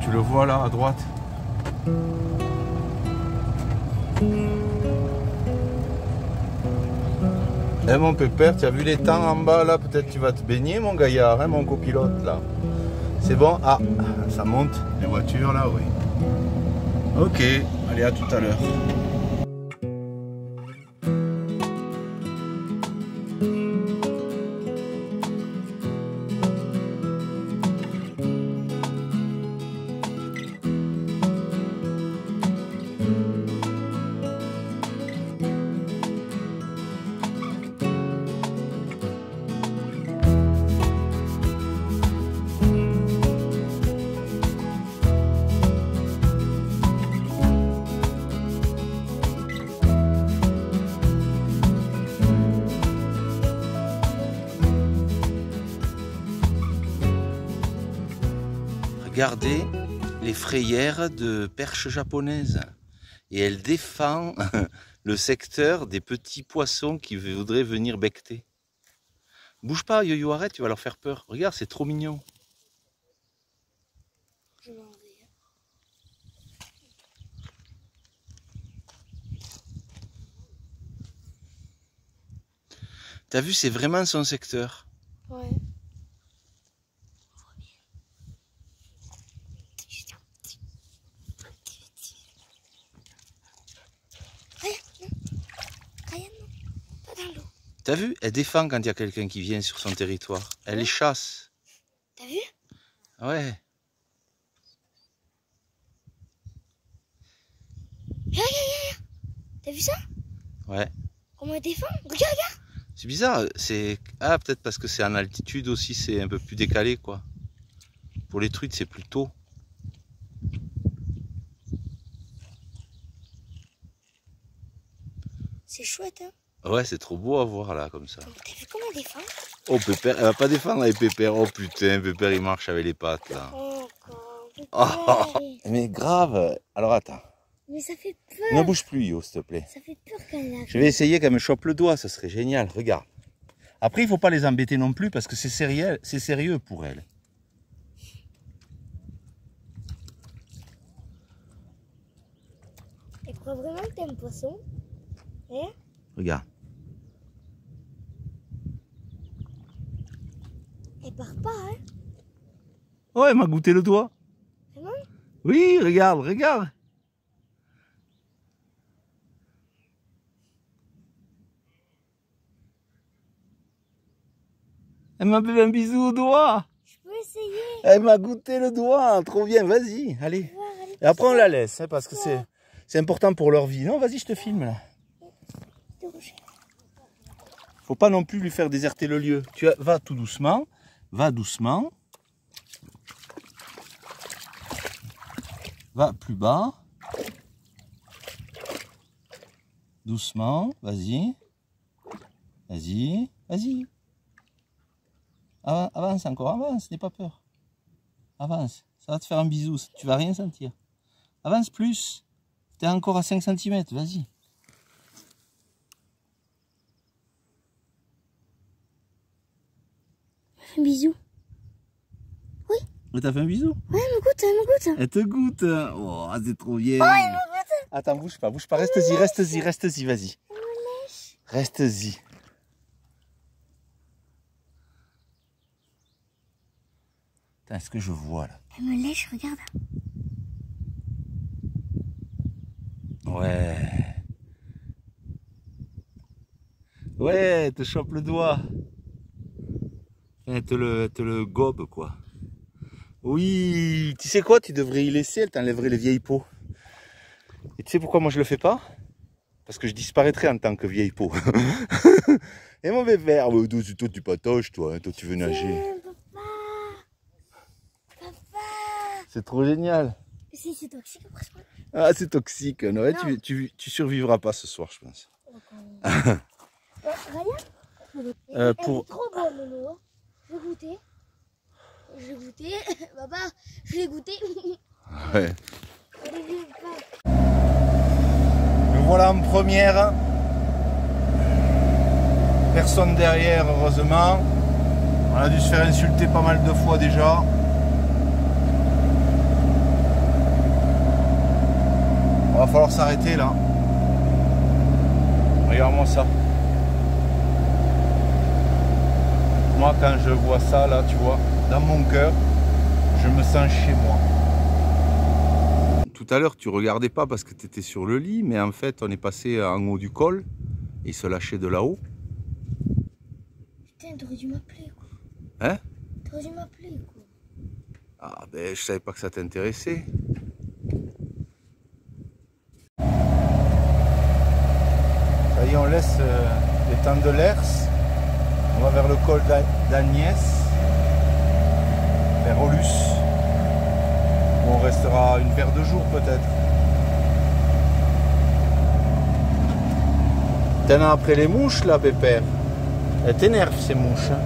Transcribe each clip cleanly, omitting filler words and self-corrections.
tu le vois là à droite. Eh mon pépère, tu as vu l'étang en bas là? Peut-être tu vas te baigner mon gaillard, hein, mon copilote là. C'est bon? Ah, ça monte les voitures là, oui. Ok, allez, à tout à l'heure. Regardez les frayères de perches japonaises. Et elle défend le secteur des petits poissons qui voudraient venir becqueter. Bouge pas, Yo-Yo, arrête, tu vas leur faire peur. Regarde, c'est trop mignon. Je m'en vais. T'as vu, c'est vraiment son secteur. Ouais. T'as vu? Elle défend quand il y a quelqu'un qui vient sur son territoire. Elle les chasse. T'as vu? Ouais. T'as vu ça? Ouais. Comment elle défend? Regarde, regarde. C'est bizarre. C'est peut-être parce que c'est en altitude aussi, c'est un peu plus décalé quoi. Pour les truites, c'est plus tôt. C'est chouette, hein? Ouais, c'est trop beau à voir là, comme ça. T'as vu comment elle défend? Oh, Pépère, elle va pas défendre avec Pépère. Oh putain, Pépère il marche avec les pattes là. Oh, mais grave. Alors attends. Mais ça fait peur. Ne bouge plus, Yo, s'il te plaît. Ça fait peur qu'elle a. Je vais essayer qu'elle me chope le doigt, ça serait génial. Regarde. Après, il faut pas les embêter non plus parce que c'est sérieux pour elle. Elle croit vraiment que t'es un poisson? Hein? Regarde. Elle part pas, hein? Oh, elle m'a goûté le doigt. Vraiment? Oui, regarde, regarde. Elle m'a fait un bisou au doigt. Je peux essayer. Elle m'a goûté le doigt. Trop bien, vas-y, allez. Et après, on la laisse, hein, parce que c'est important pour leur vie. Non, vas-y, je te filme là. Faut pas non plus lui faire déserter le lieu. Va tout doucement. Va doucement. Va plus bas. Doucement. Vas-y. Vas-y. Vas-y. Avance encore. Avance. N'aie pas peur. Avance. Ça va te faire un bisou. Tu vas rien sentir. Avance plus. Tu es encore à 5 cm. Vas-y. Un bisou. Oui. Elle t'a fait un bisou? Ouais, elle me goûte, elle me goûte. Elle te goûte. Oh, c'est trop bien. Oh, elle me goûte. Attends, bouge pas. Reste-y, reste-y, reste-y, vas-y. Elle me lèche. Reste-y. Putain, ce que je vois là. Elle me lèche, regarde. Ouais. Ouais, elle te chope le doigt. Elle te le gobe quoi. Oui, tu sais quoi, tu devrais y laisser, elle t'enlèverait les vieilles peaux. Et tu sais pourquoi moi je le fais pas? Parce que je disparaîtrais en tant que vieille peau. Et mon bébé, toi tu patoches toi, hein, toi tu veux nager. Papa. C'est trop génial. C'est toxique après ce moment. Ah c'est toxique, non, ouais, tu survivras pas ce soir je pense. Regarde. Elle est trop bonne l'eau. Je vais goûter. Je l'ai goûté. Papa, je l'ai goûté. Ouais. Nous voilà en première. Personne derrière, heureusement. On a dû se faire insulter pas mal de fois déjà. falloir s'arrêter là. Regarde-moi ça. Moi, quand je vois ça, là, tu vois, dans mon cœur, je me sens chez moi. Tout à l'heure, tu regardais pas parce que tu étais sur le lit, mais en fait, on est passé en haut du col et il se lâchait de là-haut. Putain, t'aurais dû m'appeler, quoi. Hein? T'aurais dû m'appeler, quoi. Ah, ben, je savais pas que ça t'intéressait. Ça y est, on laisse l'étang de l'Hers. On va vers le col d'Agnès, vers Aulus, où on restera une paire de jours peut-être. T'en as après les mouches là, Pépère. Elles t'énervent ces mouches. Hein.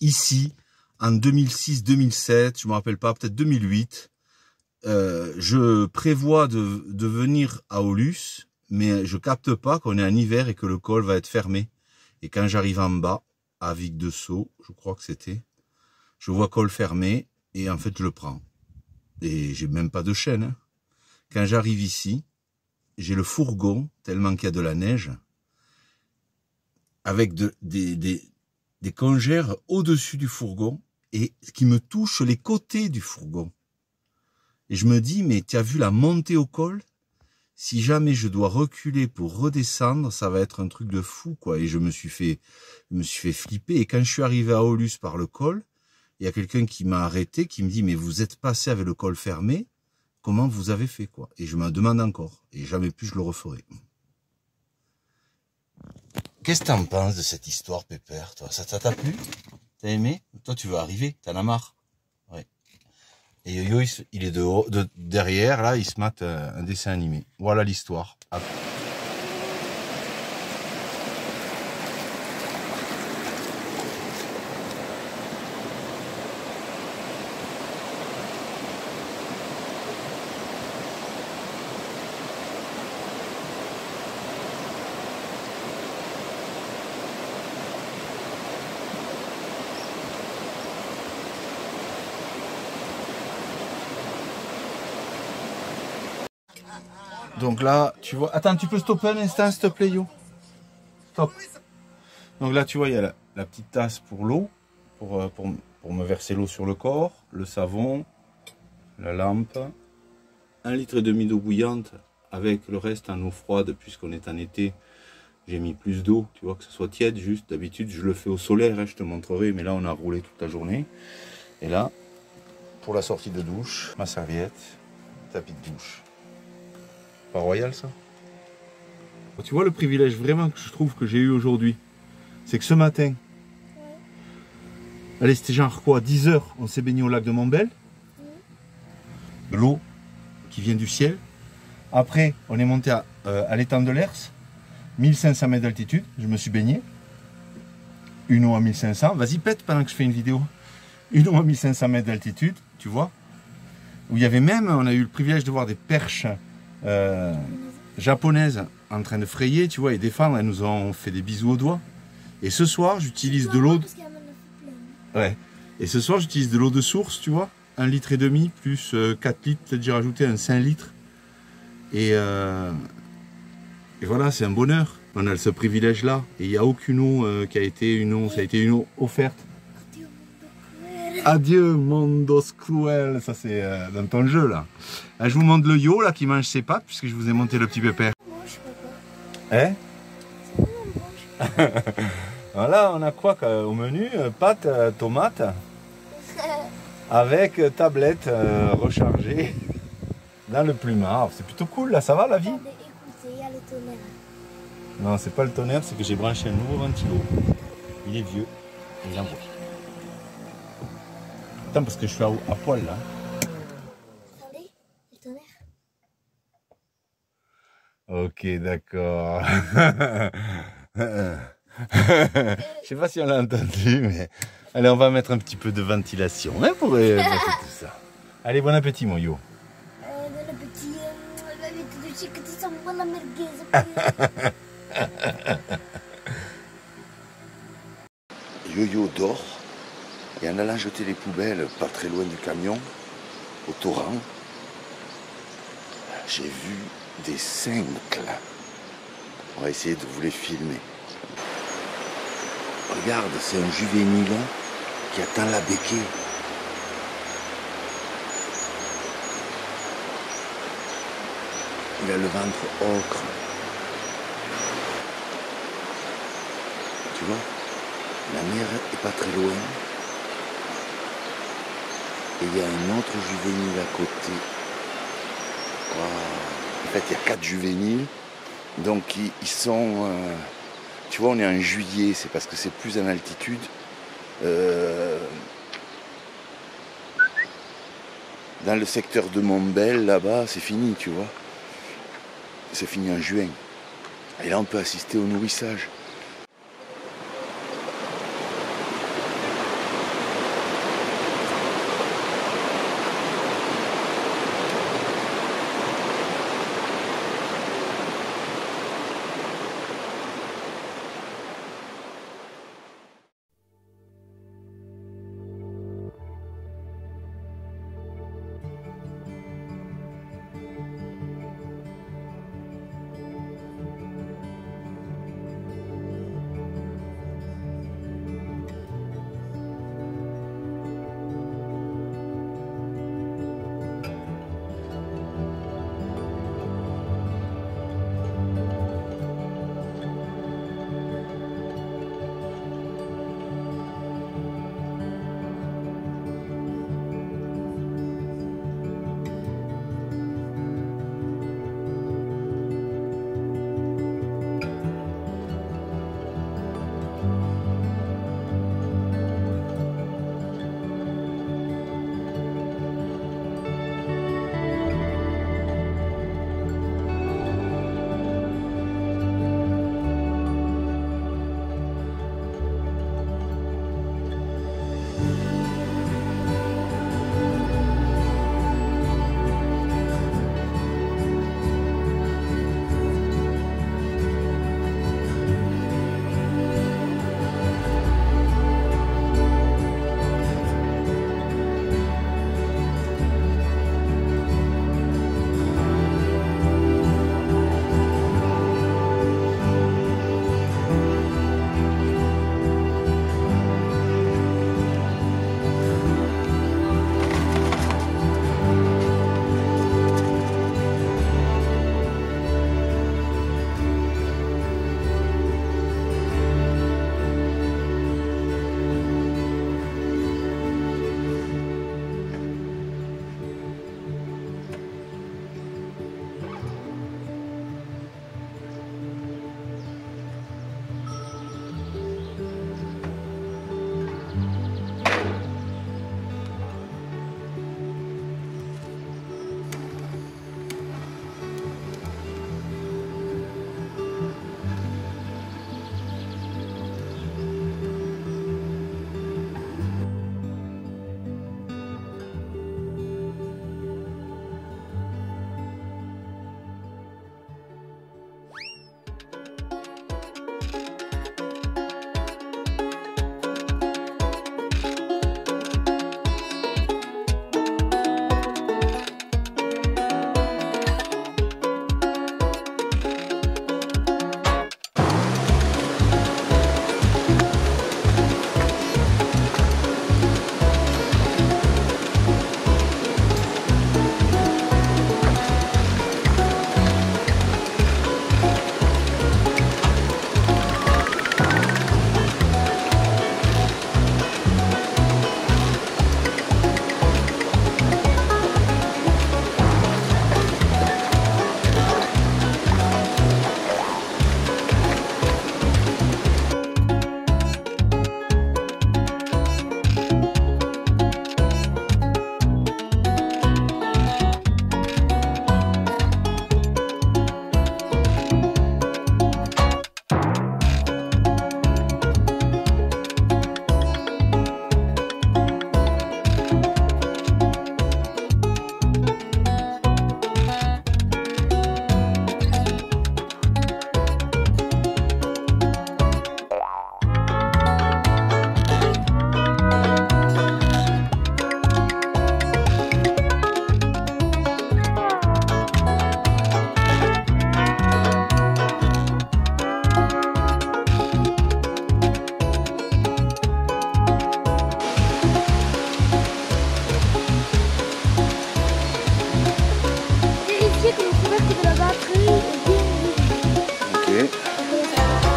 Ici, en 2006-2007, je ne me rappelle pas, peut-être 2008, je prévois de venir à Aulus, mais je capte pas qu'on est en hiver et que le col va être fermé. Et quand j'arrive en bas, à Vic-de-Sceaux, je crois que c'était, je vois col fermé et en fait je le prends. Et j'ai même pas de chaîne. Hein. Quand j'arrive ici, j'ai le fourgon, tellement qu'il y a de la neige, avec des congères au-dessus du fourgon et qui me touche les côtés du fourgon. Et je me dis, mais tu as vu la montée au col? Si jamais je dois reculer pour redescendre, ça va être un truc de fou, quoi. Et je me suis fait flipper. Et quand je suis arrivé à Aulus par le col, il y a quelqu'un qui m'a arrêté, qui me dit, mais vous êtes passé avec le col fermé, comment vous avez fait, quoi? Et je me demande encore. Et jamais plus je le referai. Qu'est-ce que t'en penses de cette histoire, Pépère, toi? Ça t'a plu? T'as aimé? Toi, tu veux arriver? T'en as marre? Ouais. Et Yo-Yo, il est derrière, là, il se mate un dessin animé. Voilà l'histoire. Donc là, tu vois... Attends, tu peux stopper un instant, s'il te plaît, Yo? Stop. Donc là, tu vois, il y a la petite tasse pour l'eau, pour me verser l'eau sur le corps, le savon, la lampe, 1,5 litre d'eau bouillante, avec le reste en eau froide, puisqu'on est en été. J'ai mis plus d'eau, tu vois, que ce soit tiède, juste. D'habitude, je le fais au solaire, hein, je te montrerai, mais là, on a roulé toute la journée. Et là, pour la sortie de douche, ma serviette, tapis de douche. Pas royal, ça? Tu vois le privilège vraiment que je trouve que j'ai eu aujourd'hui, c'est que ce matin, allez, c'était genre quoi, 10 h, on s'est baigné au lac de Montbel, de l'eau qui vient du ciel. Après, on est monté à l'étang de l'Hers, 1500 mètres d'altitude, je me suis baigné. Une eau à 1500, vas-y pète pendant que je fais une vidéo. Une eau à 1500 mètres d'altitude, tu vois, où il y avait même, on a eu le privilège de voir des perches japonaises en train de frayer, tu vois, et défendre, elles nous ont fait des bisous aux doigts. Et ce soir, j'utilise de l'eau... Ouais. Et ce soir, j'utilise de l'eau de source, tu vois, 1,5 litre plus 4 litres, peut-être j'ai rajouté un 5 litres. Et voilà, c'est un bonheur. On a ce privilège-là. Et il n'y a aucune eau qui a été une eau, ça a été une eau offerte. Adieu, Mondos Cruel. Ça, c'est dans ton jeu, là. Là. Je vous montre le Yo, là, qui mange ses pâtes, puisque je vous ai monté le petit Pépère. Hein? Voilà, on a quoi au menu? Pâtes, tomates. avec tablette rechargée dans le plumard. C'est plutôt cool là, ça va la vie? Écoutez, il y a le tonnerre. Non, c'est pas le tonnerre, c'est que j'ai branché un nouveau ventilo. Il est vieux, il envoie. Attends, parce que je suis à poil là. Attendez, le tonnerre. Ok, d'accord. Je sais pas si on l'a entendu, mais allez, on va mettre un petit peu de ventilation hein, pour mettre tout ça. Allez, bon appétit, mon yo. Bon appétit. Que tu sens bon la merguez. Yo-yo dort et en allant jeter les poubelles pas très loin du camion, au torrent, j'ai vu des cinq là. On va essayer de vous les filmer. Regarde, c'est un juvénile qui attend la béquée. Il a le ventre ocre. Tu vois, la mer est pas très loin. Et il y a un autre juvénile à côté. Wow. En fait, il y a 4 juvéniles. Donc, ils sont... tu vois, on est en juillet. C'est parce que c'est plus en altitude. Dans le secteur de Montbel, là-bas, c'est fini, tu vois. C'est fini en juin. Et là, on peut assister au nourrissage.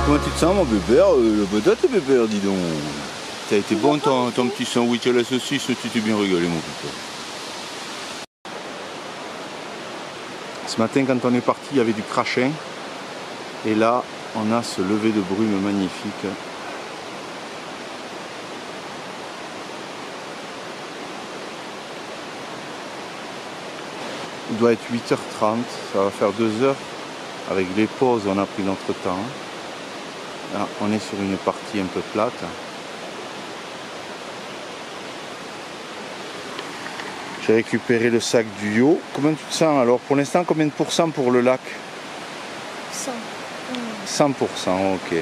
Comment tu te sens, mon bébé? La patate, bébé, dis donc. Ça a été bon ton petit sandwich à la saucisse, tu t'es bien régalé, mon bébé. Ce matin, quand on est parti, il y avait du crachin. Et là, on a ce lever de brume magnifique. Il doit être 8h30, ça va faire 2 heures. Avec les pauses, on a pris notre temps. Là, on est sur une partie un peu plate. J'ai récupéré le sac du Yo. Comment tu te sens alors? Pour l'instant, combien de pourcents pour le lac? 100. 100%, ok.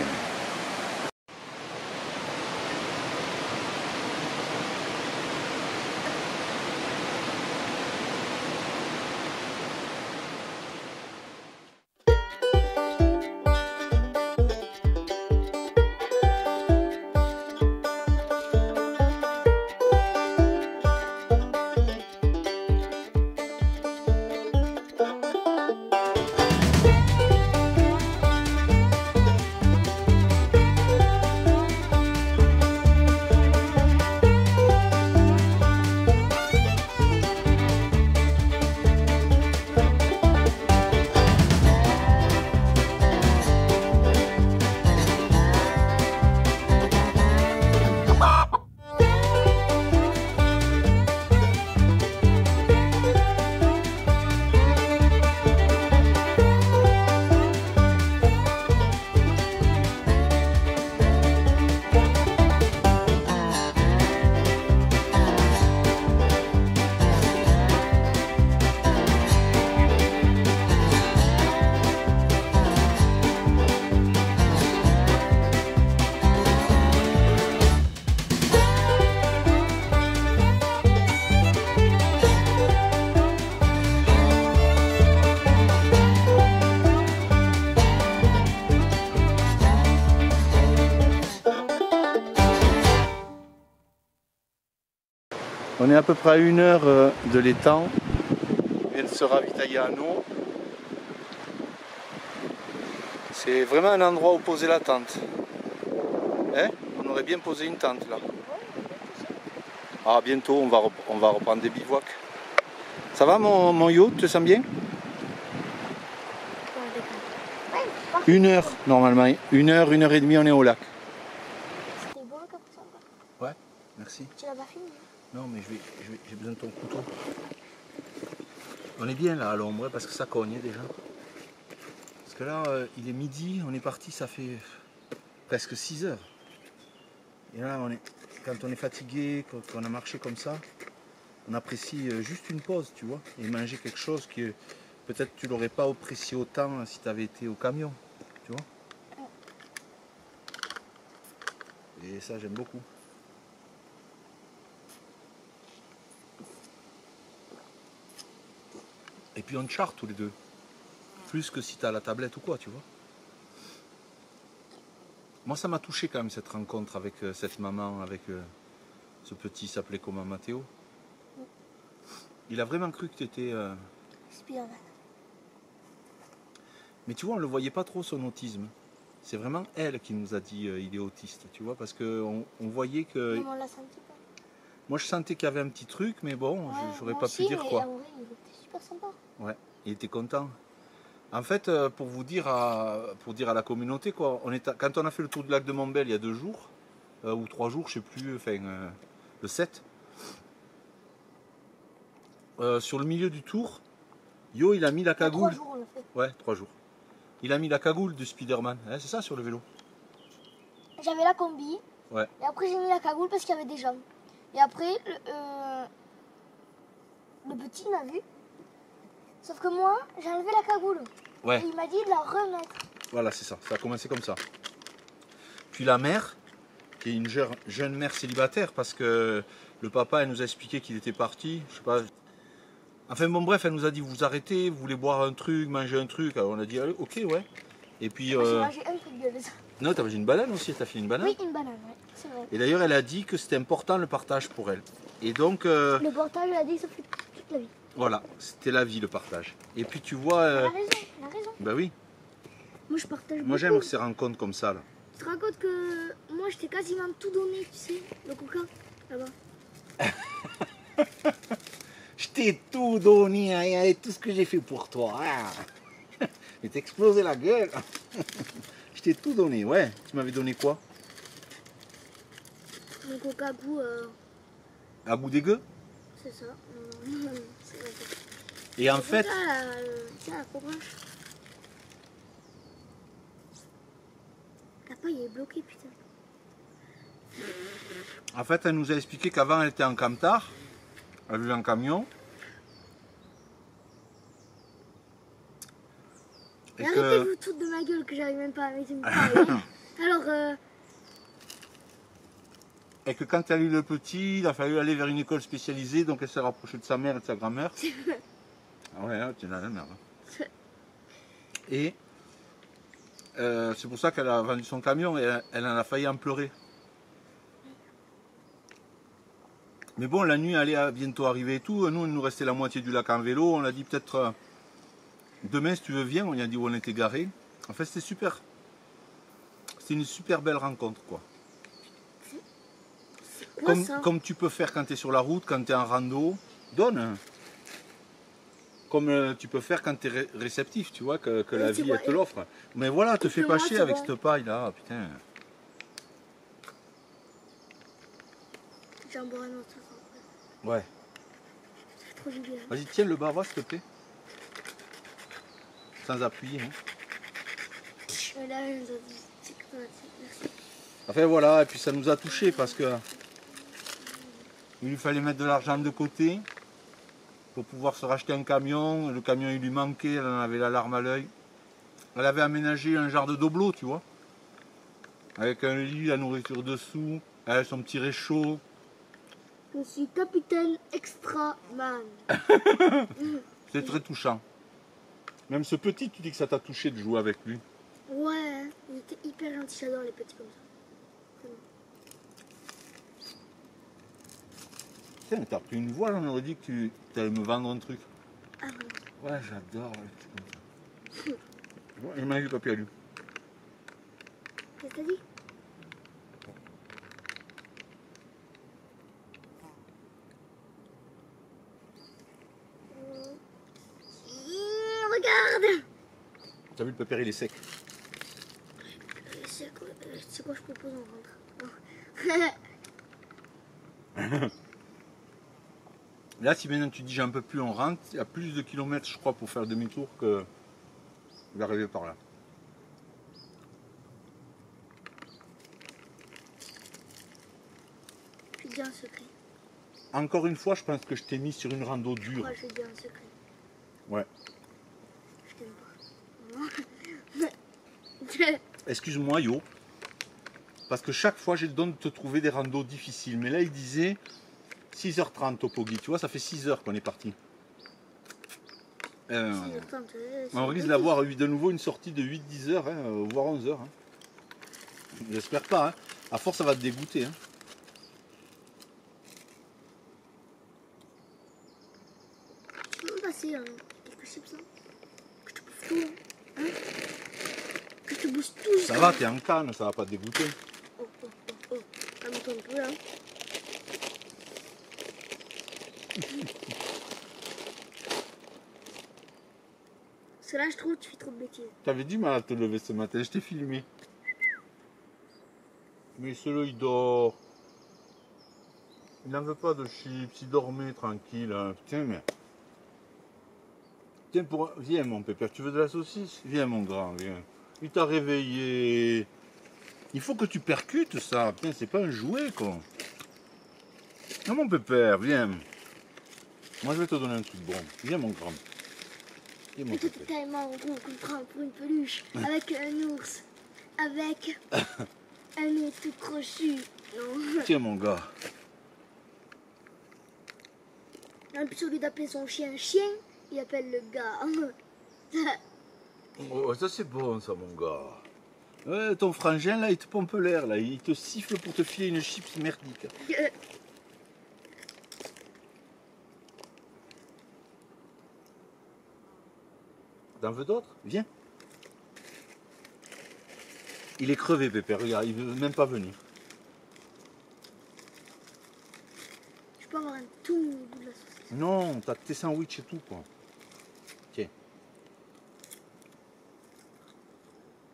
On est à peu près à 1 heure de l'étang. On vient de se ravitailler à eau. C'est vraiment un endroit où poser la tente. Hein? On aurait bien posé une tente là. Ah, bientôt on va reprendre des bivouacs. Ça va mon Yo, tu te sens bien? 1 heure normalement. 1 heure, 1 heure et demie on est au lac. C'était bon le cappuccin? Ouais, merci. Tu l'as pas fini? Non mais j'ai besoin de ton couteau. On est bien là à l'ombre parce que ça cogne déjà. Parce que là il est midi, on est parti, ça fait presque 6 heures. Et là quand on est fatigué, quand on a marché comme ça, on apprécie juste une pause, tu vois. Et manger quelque chose que peut-être tu l'aurais pas apprécié autant si tu avais été au camion, tu vois. Et ça j'aime beaucoup. Et puis on charte tous les deux. Plus que si tu as la tablette ou quoi, tu vois. Moi ça m'a touché quand même cette rencontre avec cette maman, avec ce petit, il s'appelait comment, Mathéo. Il a vraiment cru que tu étais... Spider-Man. Mais tu vois, on ne le voyait pas trop son autisme. C'est vraiment elle qui nous a dit il est autiste, tu vois, parce qu'on voyait que... On l'a senti pas. Moi je sentais qu'il y avait un petit truc, mais bon, Ouais, j'aurais moi pas aussi, pu dire quoi. En vrai, il était super sympa. Ouais, il était content. En fait, pour dire à la communauté, quoi, quand on a fait le tour du lac de Montbel il y a 2 jours, ou 3 jours, je sais plus, enfin le 7, sur le milieu du tour, Yo il a mis la cagoule. 3 jours on l'a fait. Ouais, 3 jours. Il a mis la cagoule du Spider-Man, hein, c'est ça sur le vélo. J'avais la combi. Ouais. Et après j'ai mis la cagoule parce qu'il y avait des gens. Et après le petit m'a vu. Sauf que moi j'ai enlevé la cagoule. Ouais. Et il m'a dit de la remettre. Voilà, c'est ça. Ça a commencé comme ça. Puis la mère, qui est une jeune mère célibataire, parce que le papa, elle nous a expliqué qu'il était parti. Je sais pas. Enfin bon, bref, elle nous a dit vous arrêtez, vous voulez boire un truc, manger un truc. Alors on a dit allez, ok, ouais. Et puis. Moi, j'ai mangé un truc de ça. Non, t'as mangé une banane aussi. T'as fait une banane. Oui, une banane, ouais, c'est vrai. Et d'ailleurs, elle a dit que c'était important le partage pour elle. Et donc. Le portage, elle a dit que ça fait toute la vie. Voilà, c'était la vie le partage. Et puis tu vois. Elle a raison, elle a raison. Bah oui. Moi, je partage Moi, j'aime ces rencontres comme ça, là. Tu te rends compte que moi, je t'ai quasiment tout donné, tu sais, le coca, là-bas. Je t'ai tout donné, hein, tout ce que j'ai fait pour toi. Hein. Je t'ai explosé la gueule. Je t'ai tout donné, ouais. Tu m'avais donné quoi? Mon coca goût. À goût dégueu? C'est ça. C'est vrai. Et en fait. Tiens, la cobranche. La paille est bloquée, putain. En fait, elle nous a expliqué qu'avant, elle était en camtar. Elle vivait en camion. Et arrêtez-vous toutes de ma gueule que j'arrive même pas à mettre une paille. Alors, Et que quand elle a eu le petit, il a fallu aller vers une école spécialisée, donc elle s'est rapprochée de sa mère et de sa grand-mère. Ah ouais, hein, tu es dans la merde. Et c'est pour ça qu'elle a vendu son camion et elle en a failli en pleurer. Mais bon, la nuit allait bientôt arriver et tout. Nous, il nous restait la moitié du lac en vélo. On a dit peut-être demain, si tu veux, viens. On lui a dit où on était garé. En fait, c'était super. C'était une super belle rencontre, quoi. Comme tu peux faire quand tu es sur la route, quand tu es en rando. Donne. Comme tu peux faire quand tu es réceptif, tu vois, que la vie elle te l'offre. Mais voilà, te fais pas chier avec cette paille là, putain. J'en bois un autre. Ouais. Ça fait trop du bien. Vas-y, tiens le bava s'il te plaît. Sans appuyer. Hein. Là, merci. Enfin voilà, et puis ça nous a touchés parce que il lui fallait mettre de l'argent de côté pour pouvoir se racheter un camion. Le camion il lui manquait, elle en avait la larme à l'œil. Elle avait aménagé un genre de doblot, tu vois. Avec un lit, la nourriture dessous, elle avait son petit réchaud. Je suis capitaine extra man. C'est très touchant. Même ce petit, tu dis que ça t'a touché de jouer avec lui. Ouais, il était hyper gentil, j'adore les petits comme ça. Tiens, t'as pris une voile, on aurait dit que tu allais me vendre un truc. Ah bon? Ouais, j'adore les trucs comme ça. Ouais, j'ai mangé du papier à lui. Qu'est-ce que t'as dit? Regarde! T'as vu le papier, il est sec. C'est quoi je propose en rentre? Là, si maintenant tu dis j'ai un peu plus, on rentre, il y a plus de kilomètres, je crois, pour faire demi-tour que d'arriver par là. Je dis un secret. Encore une fois, je pense que je t'ai mis sur une rando dure. Moi, je dis un secret. Ouais. Je t'aime pas. Excuse-moi, Yo. Parce que chaque fois, j'ai le don de te trouver des randos difficiles. Mais là, il disait 6h30 au Poggy. Tu vois, ça fait 6 heures qu'on est parti. 6h30, on risque d'avoir de nouveau une sortie de 8-10 heures, hein, voire 11 heures. Hein. J'espère pas. Hein. À force, ça va te dégoûter. Hein. Tu peux me passer quelques chips hein? Que je te bouffe tout. Hein? Que je te bouffe tout. Ça va, t'es en canne, ça va pas te dégoûter. Oh. Calme-toi un peu là. Parce que là, je trouve que tu fais trop de bêtises. T'avais du mal à te lever ce matin, je t'ai filmé. Mais celui-là, il dort. Il n'en veut pas de chips, il dormait tranquille. Hein. Tiens, mais. Tiens, viens, mon pépère, tu veux de la saucisse? Viens, mon grand, viens. Il t'a réveillé. Il faut que tu percutes ça. Putain, c'est pas un jouet, quoi. Non, mon pépère, viens. Moi, je vais te donner un truc bon. Viens, mon grand. T'es tellement gros qu'on prend pour une peluche. Avec un ours. Avec un nez tout crochu. Non. Tiens, mon gars. En plus, au lieu d'appeler son chien chien, il appelle le gars. Oh, ça, c'est bon, ça, mon gars. Ouais, ton frangin, là, il te pompe l'air, là. Il te siffle pour te filer une chips merdique. T'en veux d'autres? Viens. Il est crevé, Pépère, regarde, il veut même pas venir. Je peux avoir un tout bout de la saucisse. Non, t'as tes sandwichs et tout, quoi. Tiens.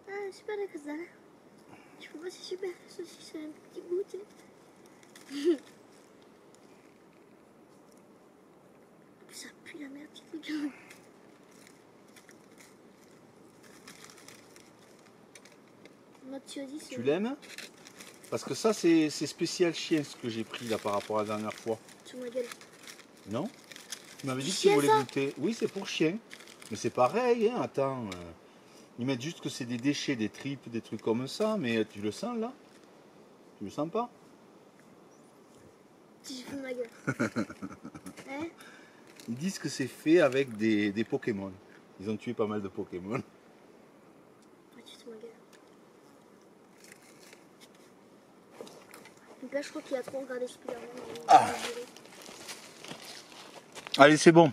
Ah, super la cosa. Je peux pas, c'est super, la saucisse, c'est un petit bout, tu sais. Ça pue la merde, petit truc. Tu l'aimes? Parce que ça, c'est spécial chien, ce que j'ai pris là par rapport à la dernière fois. Sur ma gueule. Non? Tu m'avais dit que tu voulais goûter. Oui, c'est pour chien. Mais c'est pareil, hein, attends. Ils mettent juste que c'est des déchets, des tripes, des trucs comme ça. Mais tu le sens là? Tu le sens pas? Si je fous ma gueule. Hein? Ils disent que c'est fait avec des Pokémon. Ils ont tué pas mal de Pokémon. Donc là, je crois qu'il a trop regardé Spider-Man. Ah. Allez, c'est bon.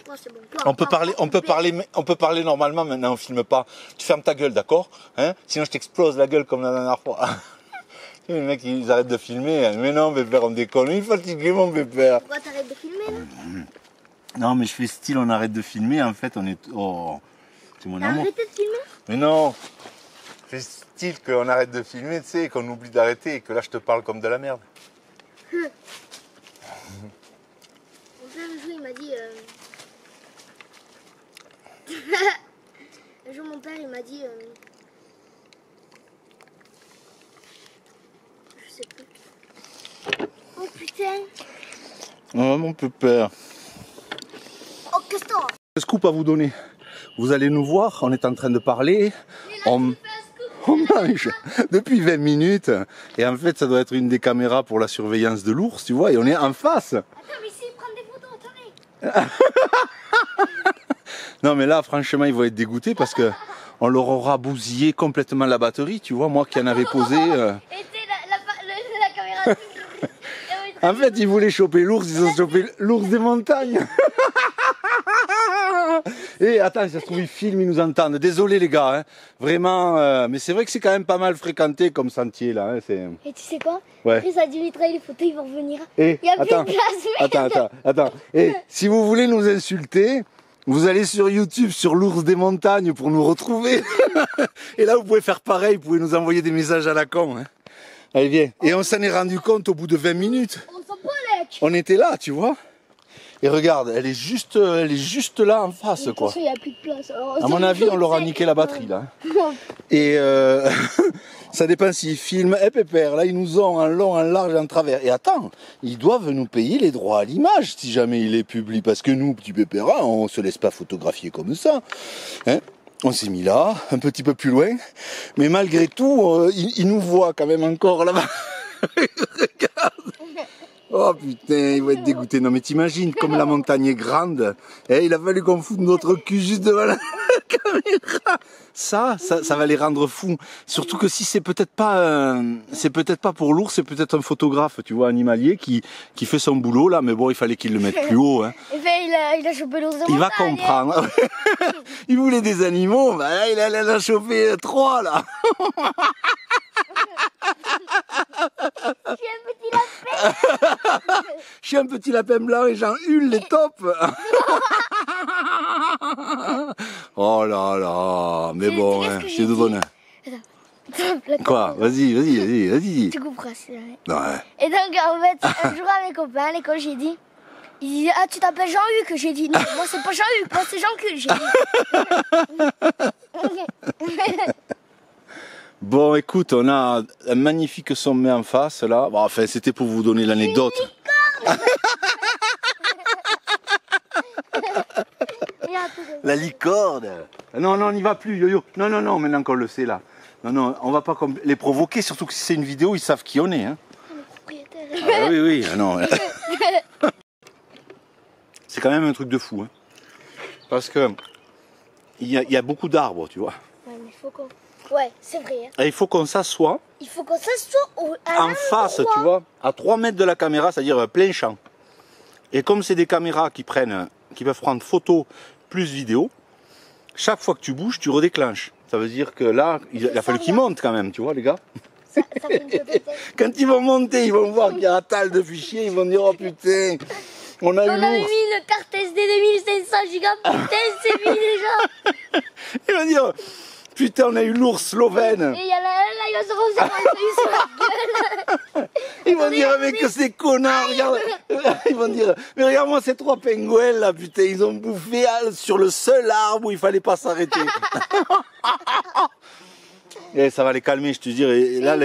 Ouais, c'est bon. On peut parler normalement maintenant, on filme pas. Tu fermes ta gueule, d'accord, hein? Sinon je t'explose la gueule comme la dernière fois. Les mecs, ils arrêtent de filmer. Mais non, Pépère, on déconne. Il est fatigué, mon Pépère. Pourquoi t'arrêtes de filmer, là? Non, mais je fais style, on arrête de filmer. En fait, on est... Oh, c'est mon amour. Arrêtez de filmer? Mais non. Je fais style qu'on arrête de filmer, tu sais, qu'on oublie d'arrêter et que là, je te parle comme de la merde. Mon frère, un jour, il m'a dit... Un jour, mon père, il m'a dit... Je sais plus. Oh, putain. Oh, mon Pépère. Oh, qu'est-ce que t'as? Scoop à vous donner. Vous allez nous voir, on est en train de parler. On mange depuis 20 minutes. Et en fait, ça doit être une des caméras pour la surveillance de l'ours, tu vois, et on est en face. Attends, mais si, prendre des photos, attendez. Non, mais là, franchement, ils vont être dégoûtés parce que on leur aura bousillé complètement la batterie, tu vois, moi qui en avais posé. Et c'est la caméra. En fait, ils voulaient choper l'ours, ils ont chopé l'ours des montagnes. Et attends, ça se trouve, ils filment, ils nous entendent. Désolé les gars, hein. Vraiment, mais c'est vrai que c'est quand même pas mal fréquenté comme sentier là. Hein, et tu sais quoi? Ouais. Après ça dimitera, les photos ils vont revenir. Et il n'y a plus de place. Attends. Et si vous voulez nous insulter, vous allez sur YouTube, sur l'ours des montagnes pour nous retrouver. Et là, vous pouvez faire pareil, vous pouvez nous envoyer des messages à la con. Hein. Allez, viens. Et on s'en est rendu compte au bout de 20 minutes. On était là, tu vois. Et regarde, elle est juste là en face, quoi. Il n'y a plus de place. Alors, à mon avis, on leur a niqué la batterie, là. Et ça dépend s'ils filment. Eh, Pépère, là, ils nous ont en long, en large et en travers. Et attends, ils doivent nous payer les droits à l'image si jamais il est public. Parce que nous, petit Pépère, on se laisse pas photographier comme ça. Hein? On s'est mis là, un petit peu plus loin. Mais malgré tout, ils nous voient quand même encore là-bas. Regarde. Oh putain, il va être dégoûté. Non mais t'imagines comme la montagne est grande. Il a fallu qu'on foute notre cul juste devant la caméra. Ça va les rendre fous. Surtout que si c'est peut-être pas pour l'ours, c'est peut-être un photographe, tu vois, animalier qui fait son boulot là. Mais bon, il fallait qu'il le mette plus haut. Hein. Et ben, il a chopé l'ours de montagne. Il va comprendre. Il voulait des animaux, bah là, il a chopé 3 là. Je suis un petit lapin blanc et j'en hule les tops. Oh là là, mais bon, hein, je te donne. Quoi? Vas-y. Tu couperas, c'est vrai. Ouais. Et donc, en fait, un jour à mes copains, à l'école, j'ai dit, ils disaient, ah, tu t'appelles Jean-Hugues? J'ai dit, non, moi, c'est pas Jean-Hugues, moi, c'est Jean-Cul. J'ai dit. Bon, écoute, on a un magnifique sommet en face, là. Bon, enfin, c'était pour vous donner l'anecdote. La licorne. Non, on n'y va plus, Yo-Yo. Non, maintenant qu'on le sait, là. Non, on va pas les provoquer, surtout que si c'est une vidéo, ils savent qui on est. Hein. Ah, oui, non. C'est quand même un truc de fou. Hein. Parce que il y a beaucoup d'arbres, tu vois. Ouais, mais il faut qu'on... Ouais, c'est vrai. Hein. Et il faut qu'on s'assoie. Il faut qu'on s'assoie en face, tu vois, à 3 mètres de la caméra, c'est-à-dire plein champ. Et comme c'est des caméras qui peuvent prendre photo plus vidéo, chaque fois que tu bouges, tu redéclenches. Ça veut dire que là, il a fallu qu'ils montent quand même, tu vois les gars. Ça fait une photo. Quand ils vont monter, ils vont voir qu'il y a un tas de fichiers, ils vont dire oh putain, on a eu avait l'ours. mis une carte SD de 1500 gigas, putain c'est fini déjà. Ils vont dire putain, on a eu l'ours slovène. Et il y a là, il va se refaire sur la gueule. Ils vont dire mais que ces connards, regarde. Ils vont dire mais regarde-moi ces 3 pingouins là, putain, ils ont bouffé sur le seul arbre où il fallait pas s'arrêter. Et ça va les calmer, je te dis. Et là,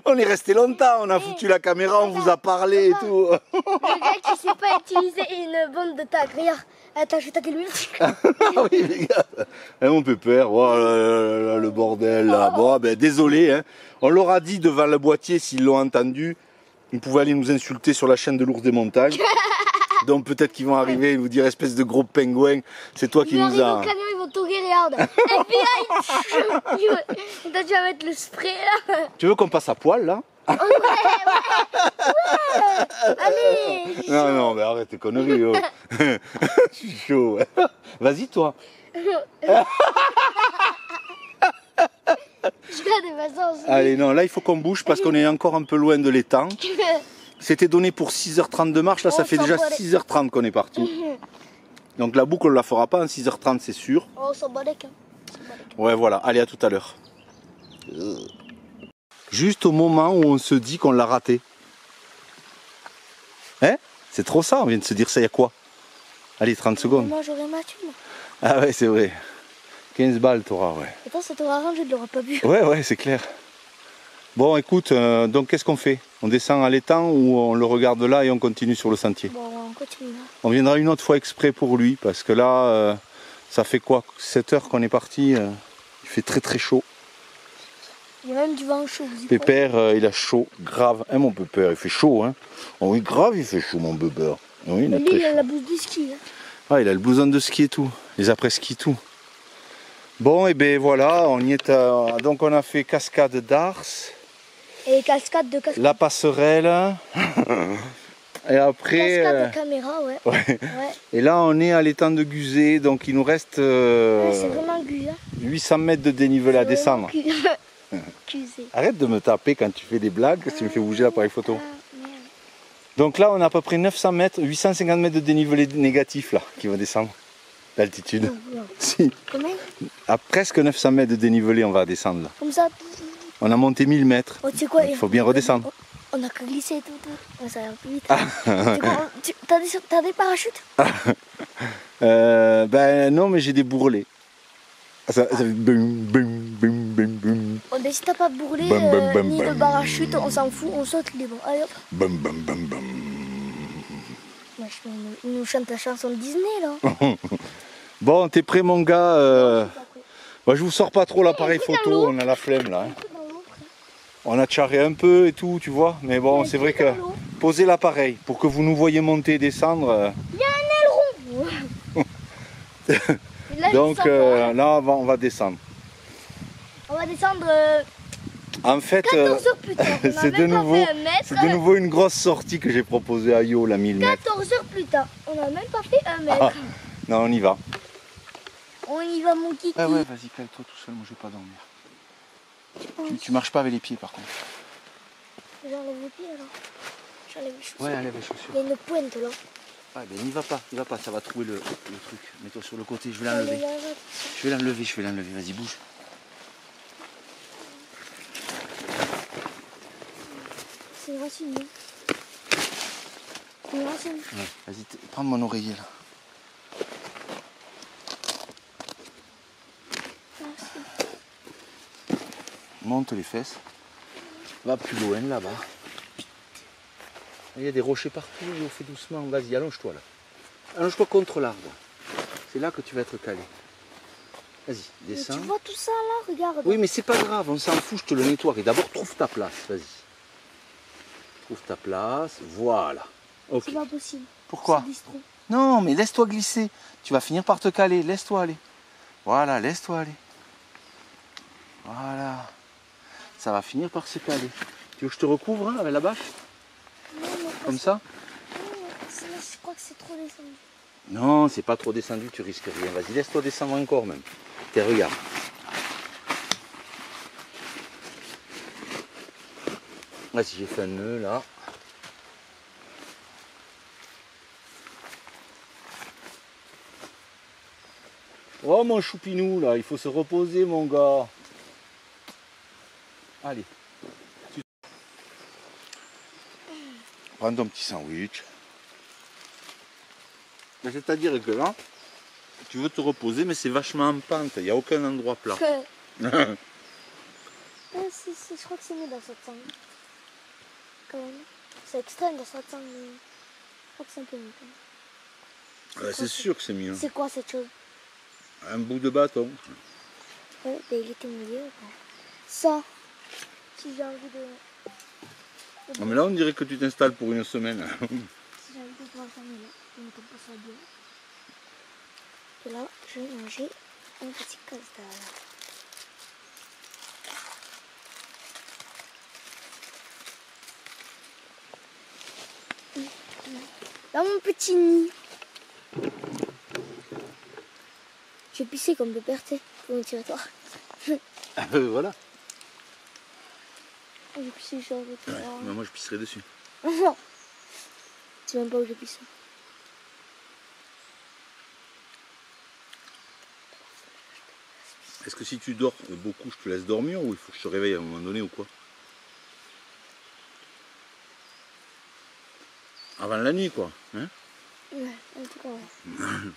on est resté longtemps, on a foutu la caméra, on vous a parlé et tout. Le gars qui sait pas utiliser une bande de tag, regarde. Attends, je vais taguer lui. Ah oui, les gars. Eh, mon pépère, oh là là, le bordel là. Bon, ben désolé, hein. On leur a dit devant le boîtier, s'ils l'ont entendu, ils pouvaient aller nous insulter sur la chaîne de l'ours des montagnes. Donc peut-être qu'ils vont arriver et vous dire espèce de gros pingouin, c'est toi qui nous a... Au camion, ils vont tourner, regarde. FBI. Toi, tu vas mettre le spray là. Tu veux qu'on passe à poil là? Ouais. Allez. Non, non, mais arrête tes conneries. Oh. Je suis chaud. Vas-y toi. Allez, non, là il faut qu'on bouge parce qu'on est encore un peu loin de l'étang. C'était donné pour 6h30 de marche, là ça fait déjà 6h30 qu'on est parti. Donc la boucle on la fera pas en 6h30 c'est sûr. On s'en bat les cas. Ouais voilà, allez à tout à l'heure. Juste au moment où on se dit qu'on l'a raté. Hein? C'est trop ça, on vient de se dire ça il y a quoi? Allez 30 secondes. Moi j'aurais ma thune. Ah ouais c'est vrai. 15 balles t'auras ouais. Attends ça t'aura rien, je ne l'aurais pas vu. Ouais ouais c'est clair. Bon écoute, donc qu'est-ce qu'on fait? On descend à l'étang ou on le regarde là et on continue sur le sentier? Bon on continue là. On viendra une autre fois exprès pour lui parce que là, ça fait quoi? 7 heures qu'on est parti, il fait très très chaud. Il y a même du vent chaud. Pépère, il a chaud, grave. Hein mon pépère, il fait chaud hein? Oh oui grave il fait chaud mon bébé. Oui, mais lui il a la blouse de ski. Hein. Ah il a le blouson de ski et tout, les après-ski tout. Bon et ben voilà, on y est donc on a fait cascade d'Ars. Et cascade de cascade. La passerelle. Et après. Cascade de caméra, ouais. Ouais. Et là, on est à l'étang de Guzet, donc il nous reste ouais, c'est vraiment Guzet. 800 mètres de dénivelé à descendre. Guzet. Arrête de me taper quand tu fais des blagues, tu me fais bouger l'appareil photo. Donc là, on a à peu près 900 mètres, 850 mètres de dénivelé négatif là, qui va descendre d'altitude. Non. Si. Combien? À presque 900 mètres de dénivelé, on va descendre là. Comme ça. On a monté 1000 mètres. Oh, tu sais quoi, il faut bien redescendre. On a qu'à glisser et tout. Oh, ça va plus vite. T'as des parachutes? Ben non, mais j'ai des bourrelets. Ça fait boum, boum, boum, boum, boum. Oh, mais si t'as pas de bourrelet ni de parachute, on s'en fout, on saute libre. Allez hop. Bum, bum, bum, bum. Il nous chante la chanson de Disney là. Bon, t'es prêt mon gars? Bah, je vous sors pas trop l'appareil photo, on a la flemme là. Hein. On a charré un peu et tout, tu vois. Mais bon, c'est vrai que posez l'appareil pour que vous nous voyez monter et descendre. Il y a un aileron. Donc là, on va descendre. On va descendre. En fait, 14 heures plus tard. c'est de nouveau une grosse sortie que j'ai proposée à Yo, la 1000 mètres. 14 heures plus tard. On n'a même pas fait 1 mètre. Ah, non, on y va. On y va, mon kiki. Ah ouais, vas-y, cale-toi tout seul, moi je vais pas dormir. Tu marches pas avec les pieds par contre. J'enlève les pieds alors. J'enlève les chaussures. Ouais, enlève les chaussures. Il y a une pointe là. Ouais, ben n'y va pas, ça va trouver le truc. Mets-toi sur le côté, je vais l'enlever. Je vais l'enlever, vas-y, bouge. C'est une racine, non? C'est une racine. Ouais, vas-y, prends mon oreiller là. Monte les fesses. Va plus loin là-bas. Il y a des rochers partout, on fait doucement. Vas-y, allonge-toi là. Allonge-toi contre l'arbre. C'est là que tu vas être calé. Vas-y, descends. Mais tu vois tout ça là, regarde. Oui, mais c'est pas grave, on s'en fout, je te le nettoie. D'abord, trouve ta place, vas-y. Trouve ta place, voilà. Okay. C'est pas possible. Pourquoi? Non, mais laisse-toi glisser. Tu vas finir par te caler, laisse-toi aller. Voilà, laisse-toi aller. Voilà. Ça va finir par se caler. Tu veux que je te recouvre avec la bâche? Non, comme ça? Non, je crois que c'est trop descendu. Non, c'est pas trop descendu, tu risques rien. Vas-y, laisse-toi descendre encore même. Tiens, regarde. Vas-y, j'ai fait un nœud là. Oh mon choupinou là, il faut se reposer mon gars. Allez. Prends ton petit sandwich. C'est-à-dire que là, tu veux te reposer, mais c'est vachement en pente, il n'y a aucun endroit plat. Je crois que c'est mieux dans cette sangle. Quand même. C'est extrême dans cette sangle, mais je crois que c'est un peu mieux. C'est sûr que c'est mieux. C'est quoi cette chose? Un bout de bâton. Ouais, ben, il était milieu. Ça, si j'ai envie de... Non mais là on dirait que tu t'installes pour une semaine. Si j'ai envie de pouvoir fermer là, je me tombe pas ça bien. Et là, je vais manger un petit casse-dalle. Dans mon petit nid. J'ai pissé comme le père, tu sais, pour me tirer toi. Voilà. J'ai pissé sur le toit. Mais moi je pisserai dessus. Non. Tu sais même pas où j'ai pissé. Est-ce que si tu dors beaucoup, je te laisse dormir ou il faut que je te réveille à un moment donné ou quoi? Avant la nuit quoi, hein? Ouais, en tout cas, ouais.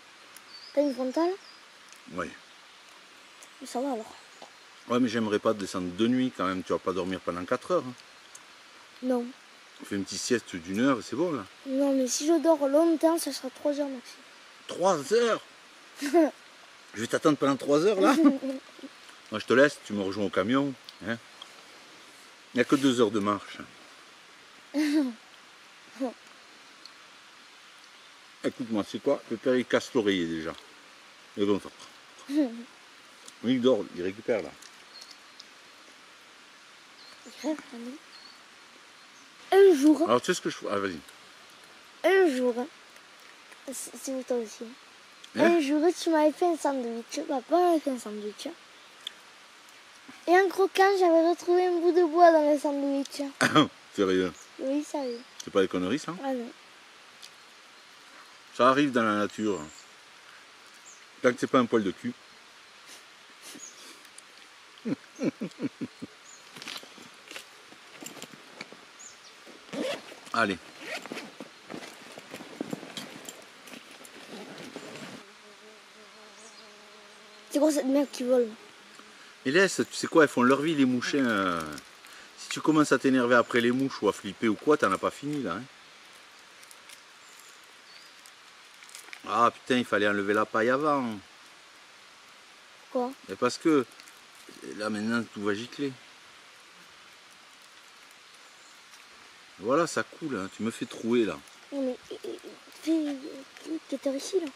T'as une frontale? Oui. Ça va alors. Ouais mais j'aimerais pas descendre de nuit quand même, tu vas pas dormir pendant 4 heures. Hein. Non. On fait une petite sieste d'1 heure, c'est bon là. Non, mais si je dors longtemps, ça sera 3 heures maxi. 3 heures? Je vais t'attendre pendant 3 heures là? Moi je te laisse, tu me rejoins au camion. Hein. Il n'y a que 2 heures de marche. Écoute-moi, c'est quoi? Le père il casse l'oreiller déjà. Et comme ça. Il dort, il récupère là. Un jour. Alors tu sais ce que je fais? Ah vas-y. Un jour. C'est vous toi aussi. Un jour, tu m'avais fait un sandwich. Papa m'avait fait un sandwich. Et en croquant, j'avais retrouvé un bout de bois dans le sandwich. Sérieux? Oui, sérieux. C'est pas des conneries ça? Ah non. Ça arrive dans la nature. Tant que c'est pas un poil de cul. Allez. C'est quoi cette merde qui vole? Et laisse, tu sais quoi, elles font leur vie les mouchins. Si tu commences à t'énerver après les mouches ou à flipper ou quoi, t'en as pas fini là. Hein. Ah putain, il fallait enlever la paille avant. Quoi? Et parce que là maintenant tout va gicler. Voilà, ça coule, hein. Tu me fais trouer là. Non mais fais qui ici là.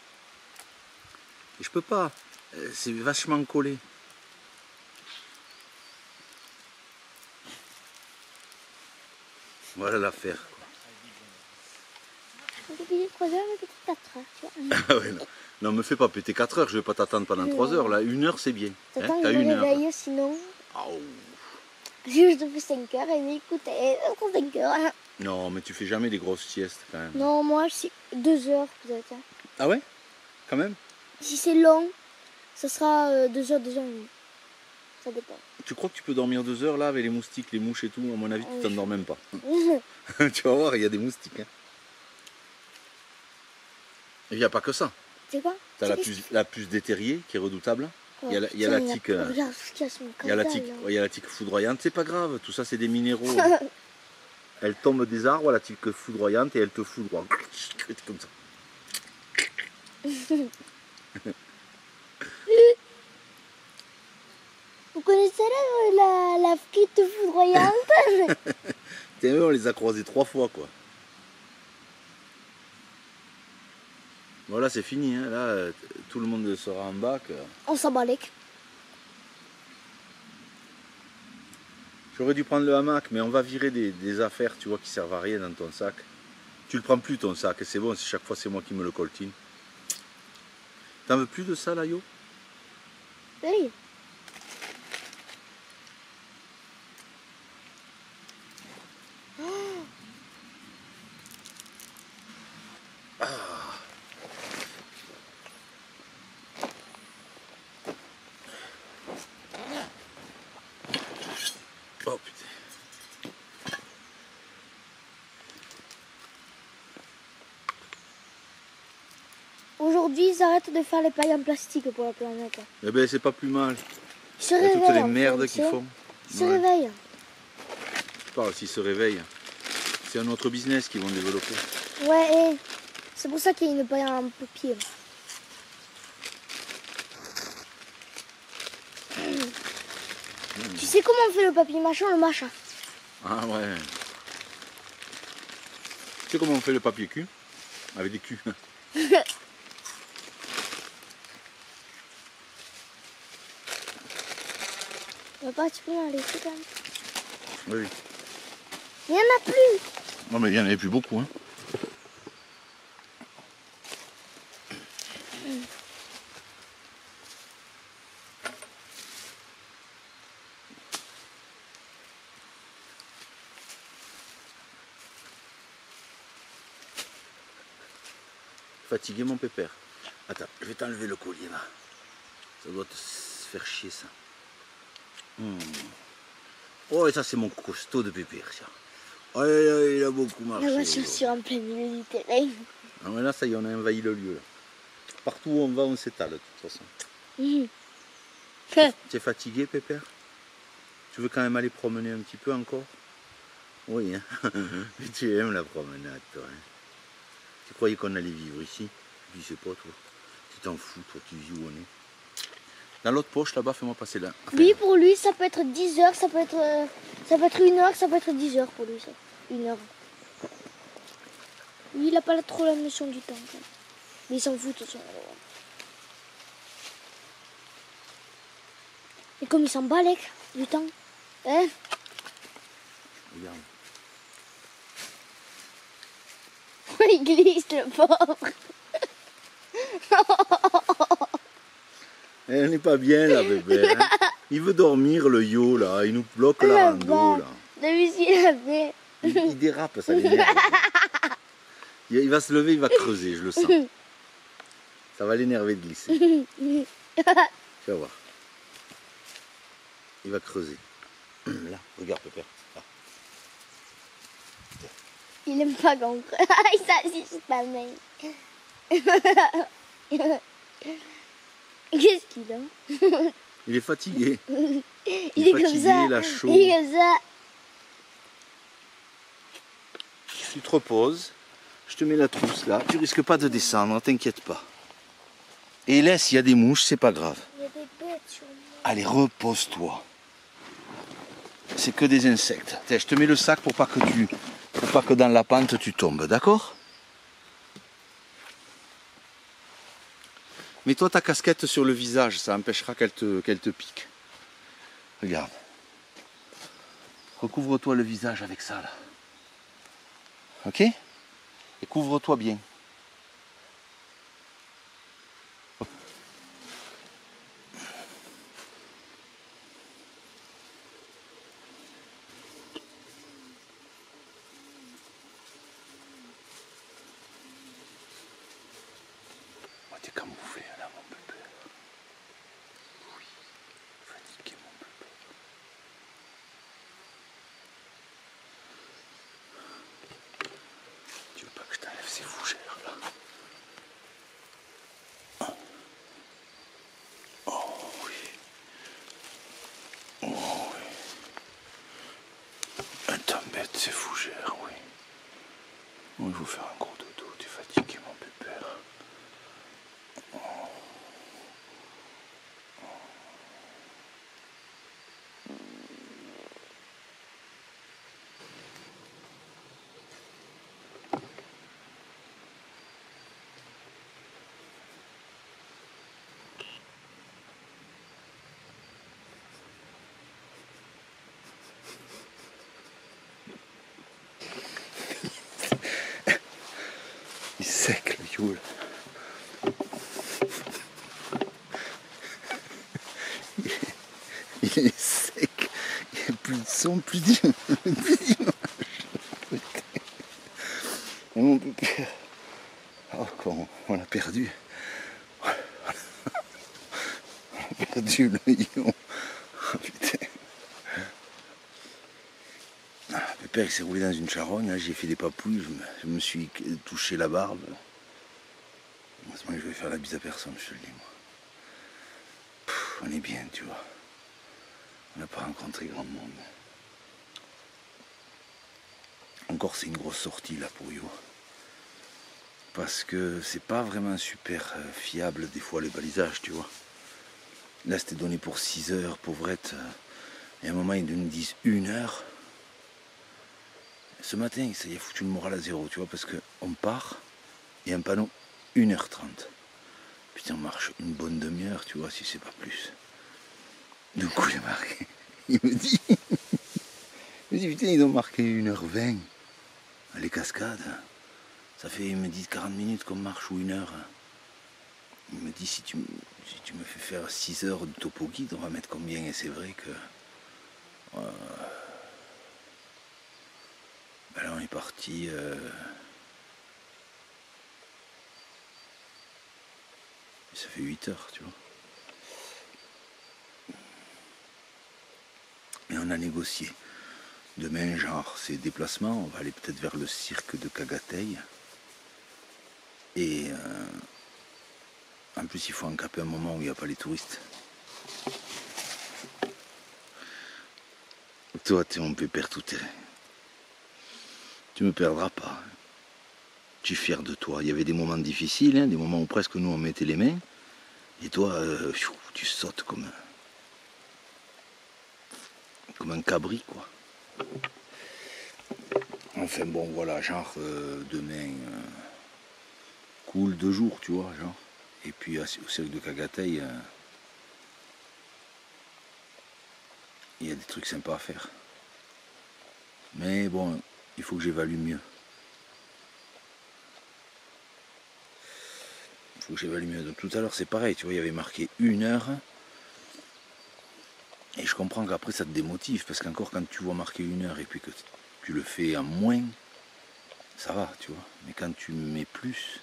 Et je peux pas, c'est vachement collé. Voilà l'affaire. On peut payer 3 heures, mais peut-être 4 heures, tu vois. Ah ouais, non. Non, me fais pas péter 4 heures, je vais pas t'attendre pendant 3 heures. Là, 1 heure c'est bien. T'attends, T'as il me 1 heure. réveille sinon. Oh. Je depuis 5 heures et m'écouter 5 heures. Non, mais tu fais jamais des grosses siestes quand même. Non, moi c'est 2 heures peut-être. Ah ouais? Quand même? Si c'est long, ça sera 2 heures, 2 heures et demie. Ça dépend. Tu crois que tu peux dormir 2 heures là avec les moustiques, les mouches et tout? À mon avis, tu t'endors même pas. Tu vas voir, il y a des moustiques. Hein. Il n'y a pas que ça. C'est quoi? Tu as la puce d'éterier qui est redoutable. Il y a la tique. Il y a la tique foudroyante, c'est pas grave, tout ça c'est des minéraux. Elle tombe des arbres, la tique foudroyante, et elle te foudroie. Comme ça. Vous connaissez la frite foudroyante? Tiens, on les a croisés 3 fois quoi. Voilà, c'est fini, hein. Là, tout le monde sera en bac. On s'en bat les. J'aurais dû prendre le hamac, mais on va virer des affaires, tu vois, qui servent à rien dans ton sac. Tu le prends plus ton sac, c'est bon, chaque fois c'est moi qui me le coltine. T'en veux plus de ça là, Yo? Oui. Oh putain. Aujourd'hui, ils arrêtent de faire les pailles en plastique pour la planète. Eh ben c'est pas plus mal. Ils se Il y a réveillent. toutes les merdes qu'ils font. Ils se réveillent. Je parle, s'ils se réveillent. C'est un autre business qu'ils vont développer. Ouais, et c'est pour ça qu'il y a une paille en papier. Tu sais comment on fait le papier mâché? On le mâche. Ah ouais. Tu sais comment on fait le papier cul? Avec des culs. Papa, tu peux en laisser quand même? Oui. Il n'y en a plus. Non mais il n'y en avait plus beaucoup. Hein. Fatigué mon pépère. Attends, je vais t'enlever le collier là. Ça doit te faire chier ça. Oh et ça c'est mon costaud de pépère ça. Oh il a beaucoup marché. La voiture sur en plein milieu du terrain. Ah mais là ça y est, on a envahi le lieu là. Partout où on va on s'étale de toute façon. Tu es fatigué pépère? Tu veux quand même aller promener un petit peu encore? Oui hein. Mais tu aimes la promenade toi hein. Tu croyais qu'on allait vivre ici? Je sais pas toi. Tu t'en fous toi, tu vis où on est. Dans l'autre poche là-bas, fais-moi passer là. Enfin, lui, pour lui, ça peut être 10 heures, ça peut être 1 heure, ça peut être 10 heures pour lui, ça. 1 heure. Lui, il n'a pas trop la notion du temps. Quand même. Mais il s'en fout de toute façon. Et comme il s'en bat, du temps. Hein? regarde. Il glisse, le pauvre. Elle n'est pas bien là, bébé. Hein. Il veut dormir, le yo là. Il nous bloque la rando là. Il dérape, ça l'énerve. Il va se lever, il va creuser, je le sens. Ça va l'énerver de glisser. Tu vas voir. Il va creuser. Là, regarde, pépère. Là. Il aime pas quand on creuse. Il s'assit sur ta main. Qu'est-ce qu'il a? Il est fatigué. Il est fatigué, comme ça. il a chaud. Il est comme ça. Tu te reposes. Je te mets la trousse là. Tu risques pas de descendre, t'inquiète pas. Et laisse, il y a des mouches, c'est pas grave. Il y a des bêtes sur moi. Allez, repose-toi. C'est que des insectes. Tiens, je te mets le sac pour pas que dans la pente tu tombes, d'accord? Mets-toi ta casquette sur le visage, ça empêchera qu'elle te pique. Regarde. Recouvre-toi le visage avec ça là. Ok? Et couvre-toi bien. T'es camouflé là mon bébé. Oui, fatigué mon bébé. Tu veux pas que je t'enlève ces fougères là? Oh oui. Oh oui. Un t'embête ces fougères, oui. Oh, il faut faire un gros dodo, t'es fatigué mon pépère. Il est sec. Il n'y a plus de son, plus d'image. Et mon pépère. Oh, comment on l'a perdu. On a perdu le lion. Oh, putain. Pépère il s'est roulé dans une charogne, j'ai fait des papouilles, je me suis touché la barbe. Heureusement que je vais faire la bise à personne, je te le dis moi. On est bien, tu vois. On n'a pas rencontré grand monde. Encore c'est une grosse sortie là pour Yo. Parce que c'est pas vraiment super fiable des fois les balisages, tu vois. Là c'était donné pour 6 heures, pauvrette. Et à un moment ils nous disent 1 heure. Ce matin ça y a foutu le moral à zéro, tu vois, parce qu'on part et un panneau 1h30. Putain on marche une bonne demi-heure, tu vois, si c'est pas plus. Du coup il a marqué. Il me dit putain ils ont marqué 1h20. Les cascades. Ça fait, il me dit 40 minutes qu'on marche ou 1 heure. Il me dit si tu me fais faire 6 heures de topo guide, on va mettre combien? Et c'est vrai que ben là on est parti ça fait 8 heures, tu vois. Et on a négocié. Demain, genre, c'est déplacement, on va aller peut-être vers le cirque de Kagateï. Et en plus, il faut encaper un moment où il n'y a pas les touristes. Toi, t'es mon pépère tout terrain. Tu me perdras pas. Je suis fier de toi. Il y avait des moments difficiles, hein, des moments où presque nous on mettait les mains. Et toi, tu sautes comme un cabri, quoi. Enfin bon, voilà, genre demain, cool 2 jours, tu vois, genre. Et puis au cirque de Kagateï, il y a des trucs sympas à faire. Mais bon, il faut que j'évalue mieux. Il faut que j'évalue mieux. Donc tout à l'heure c'est pareil, tu vois, il y avait marqué 1 heure. Et je comprends qu'après ça te démotive, parce qu'encore quand tu vois marquer 1 heure et puis que tu le fais à moins, ça va, tu vois. Mais quand tu mets plus...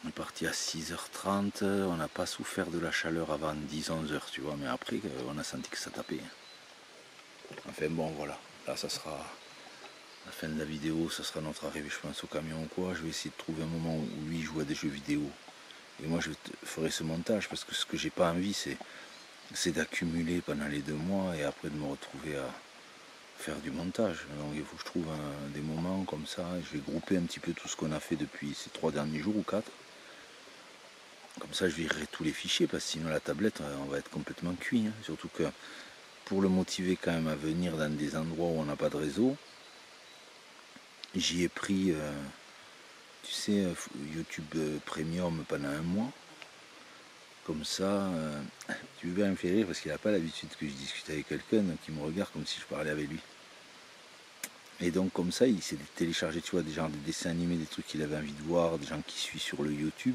On est parti à 6h30, on n'a pas souffert de la chaleur avant 10-11h, tu vois, mais après on a senti que ça tapait. Enfin bon, voilà, là ça sera la fin de la vidéo, ça sera notre arrivée, je pense, au camion ou quoi. Je vais essayer de trouver un moment où lui joue à des jeux vidéo. Et moi je ferai ce montage, parce que ce que j'ai pas envie, c'est d'accumuler pendant les 2 mois et après de me retrouver à faire du montage. Donc il faut que je trouve des moments comme ça, je vais grouper un petit peu tout ce qu'on a fait depuis ces 3 derniers jours ou 4. Comme ça je virerai tous les fichiers, parce que sinon la tablette on va être complètement cuit, hein. Surtout que pour le motiver quand même à venir dans des endroits où on n'a pas de réseau, j'y ai pris tu sais YouTube Premium pendant 1 mois. Comme ça, tu veux bien me faire rire parce qu'il n'a pas l'habitude que je discute avec quelqu'un, donc il me regarde comme si je parlais avec lui. Et donc comme ça il s'est téléchargé, tu vois, des gens, des dessins animés, des trucs qu'il avait envie de voir, des gens qui suivent sur le YouTube.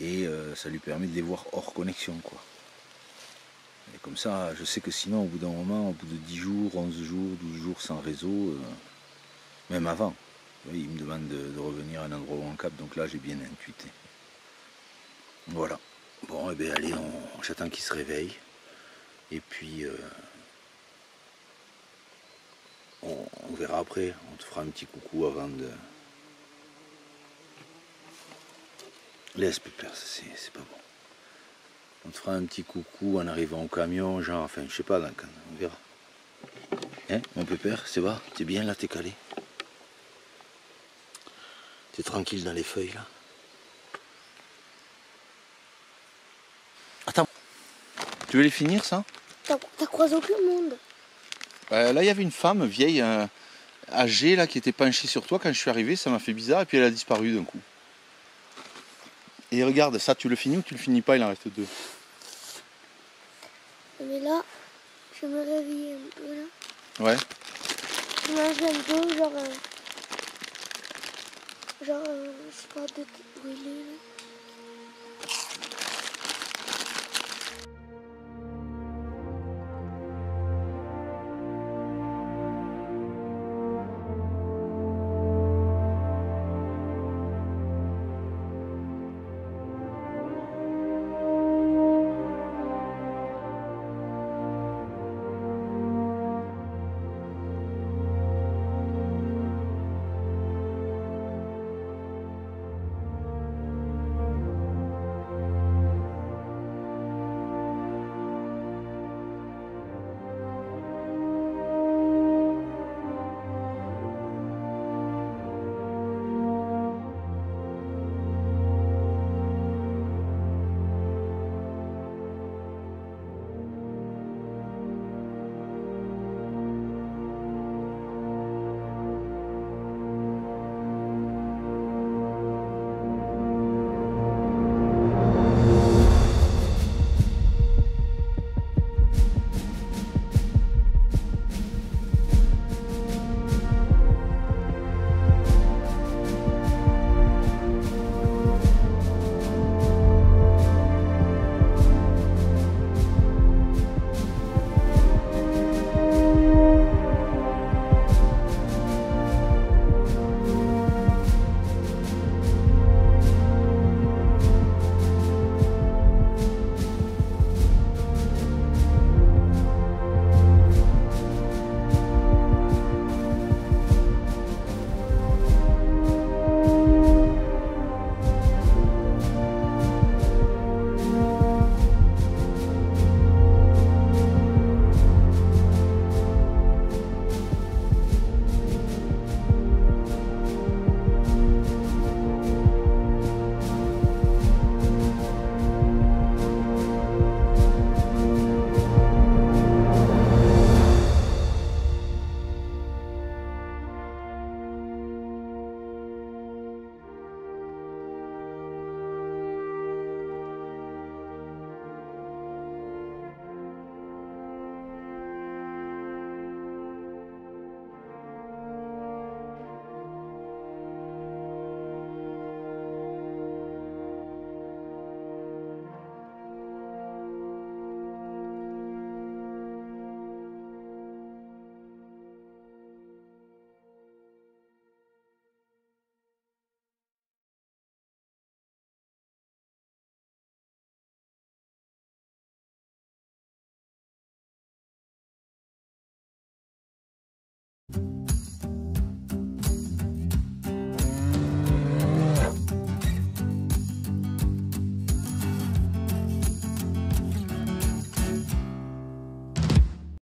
Et ça lui permet de les voir hors connexion, quoi. Et comme ça, je sais que sinon, au bout d'un moment, au bout de 10 jours, 11 jours, 12 jours sans réseau, même avant, il me demande de revenir à un endroit où on capte, donc là, j'ai bien intuité. Voilà. Bon, et bien allez, j'attends qu'il se réveille. Et puis, on verra après. On te fera un petit coucou avant de... Laisse, pépère, c'est pas bon. On te fera un petit coucou en arrivant au camion, genre, enfin, je sais pas, donc, on verra. Hein, mon pépère, c'est va? T'es bien là, t'es calé? T'es tranquille dans les feuilles, là? Attends, tu veux les finir, ça? T'as croisé aucun monde? Là, il y avait une femme vieille, âgée, là, qui était penchée sur toi. Quand je suis arrivé, ça m'a fait bizarre, et puis elle a disparu d'un coup. Et regarde, ça, tu le finis ou tu le finis pas? Il en reste 2. Mais là, je me réveille un peu, là. Ouais. Je mange un peu, genre... genre, je sais pas, de brûler.